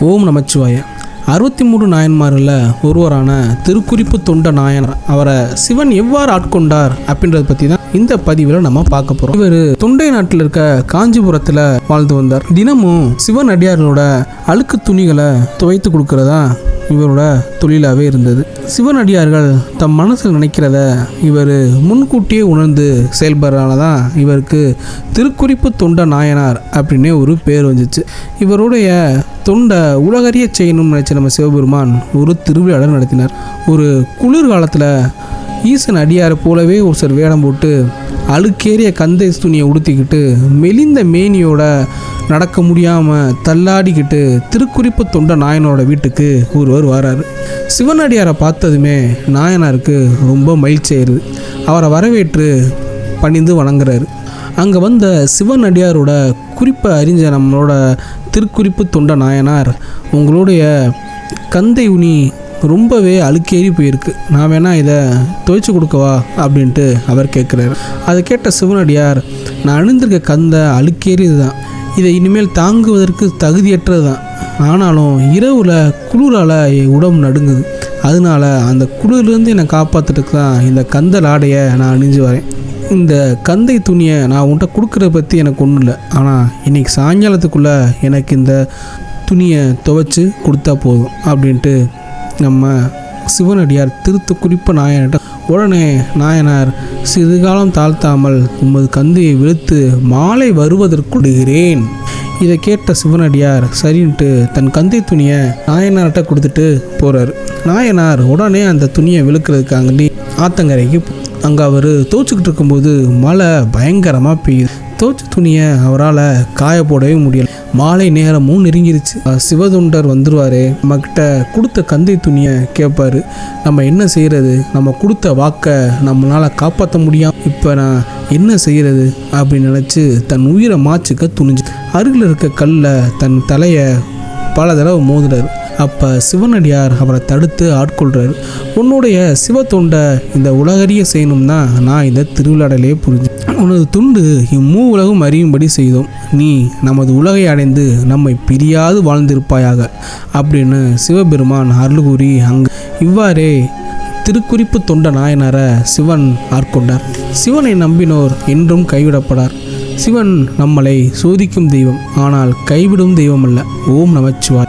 ஓம் நமச்சிவாய. 63 நாயன்மாரில் ஒருவரான திருக்குறிப்பு தொண்ட நாயனார், அவரை சிவன் எவ்வாறு ஆட்கொண்டார் அப்படின்றத பற்றி தான் இந்த பதிவில் நம்ம பார்க்க போகிறோம். இவர் தொண்டை நாட்டில் இருக்க காஞ்சிபுரத்தில் வாழ்ந்து வந்தார். தினமும் சிவன் அடியார்களோட அழுக்கு துணிகளை துவைத்து கொடுக்கறதா இவரோட தொழிலாகவே இருந்தது. சிவனடியார்கள் தம் மனசில் நினைக்கிறத இவர் முன்கூட்டியே உணர்ந்து செயல்படுறதுனால தான் இவருக்கு திருக்குறிப்பு தொண்ட நாயனார் அப்படின்னே ஒரு பேர் வந்துச்சு. இவருடைய தொண்டை உலகறிய செய்யணும்னு நினச்ச நம்ம சிவபெருமான் ஒரு திருவிழா நடத்தினார். ஒரு குளிர்காலத்தில் ஈசன் அடியாரை போலவே ஒரு சில வேடம் போட்டு அழுக்கேறிய கந்தை துணியை உடுத்திக்கிட்டு மெலிந்த மேனியோட நடக்க முடியாமல் தள்ளாடிக்கிட்டு திருக்குறிப்பு தொண்ட நாயனோட வீட்டுக்கு ஒருவர் வராரு. சிவனடியாரை பார்த்ததுமே நாயனாருக்கு ரொம்ப மகிழ்ச்சி ஆயிடுது. அவரை வரவேற்று பணிந்து வணங்குறாரு. அங்கே வந்த சிவனடியாரோட குறிப்பை அறிஞ்ச நம்மளோட திருக்குறிப்பு தொண்ட நாயனார், உங்களுடைய கந்தை உனி ரொம்பவே அழுக்கேறி போயிருக்கு, நான் வேணா இதை துவைச்சு கொடுக்கவா அப்படின்ட்டு அவர் கேட்குறாரு. அதை கேட்ட சிவனடியார், நான் அணிந்திருக்க கந்தை அழுக்கேறியது தான், இதை இனிமேல் தாங்குவதற்கு தகுதியற்றது தான், ஆனாலும் இரவில் குளிரால் உடம்பு நடுங்குது, அதனால அந்த குளிர்லேருந்து என்னை காப்பாற்றுறதுக்கு தான் இந்த கந்தல் ஆடையை நான் அணிஞ்சு வரேன். இந்த கந்தை துணியை நான் உன்கிட்ட கொடுக்குறத பற்றி எனக்கு ஒன்றும் இல்லை, ஆனால் இன்றைக்கி சாயங்காலத்துக்குள்ளே எனக்கு இந்த துணியை துவைச்சி கொடுத்தா போதும் அப்படின்ட்டு நம்ம சிவனடியார் திருக்குறிப்பு நாயனார்கிட்ட. உடனே நாயனார், சிறுகாலம் தாழ்த்தாமல் உமது கந்தையை விழுத்து மாலை வருவதற்குடுகிறேன். இதை கேட்ட சிவனடியார் சரின்ட்டு தன் கந்தை துணியை நாயனார்கிட்ட கொடுத்துட்டு போகிறார். நாயனார் உடனே அந்த துணியை விழுக்கிறதுக்காண்டி ஆத்தங்கரைக்கு அங்கே அவர் துவைச்சிக்கிட்டு இருக்கும்போது மழை பயங்கரமாக பெய்யுது. துவைச்ச துணியை அவரால் காய போடவே முடியலை. மாலை நேரமும் நெருங்கிருச்சு. சிவதொண்டர் வந்துடுவார், நம்மக்கிட்ட கொடுத்த கந்தை துணியை கேட்பார். நம்ம என்ன செய்கிறது, நம்ம கொடுத்த வாக்கை நம்மளால் காப்பாற்ற முடியாமல் இப்போ நான் என்ன செய்கிறது அப்படின்னு நினச்சி தன் உயிரை மாச்சுக்க துணிஞ்சு அருகில் இருக்க கல்லில் தன் தலையை பல தடவை மோதுறாரு. அப்போ சிவனடியார் அவரை தடுத்து ஆட்கொள்கிறார். உன்னுடைய சிவத்தொண்டை இந்த உலகறிய செய்யணும்னா நான் இந்த திருவிழாடலே புரிஞ்சு உனது துண்டு இம்மூ உலகம் அறியும்படி செய்தோம், நீ நமது உலகை அடைந்து நம்மை பிரியாது வாழ்ந்திருப்பாயாக அப்படின்னு சிவபெருமான் அருள் கூறி அங்கு இவ்வாறே திருக்குறிப்பு தொண்ட நாயனாரை சிவன் ஆட்கொண்டார். சிவனை நம்பினோர் என்றும் கைவிடப்படார். சிவன் நம்மளை சோதிக்கும் தெய்வம், ஆனால் கைவிடும் தெய்வம் அல்ல. ஓம் நமச்சிவாய.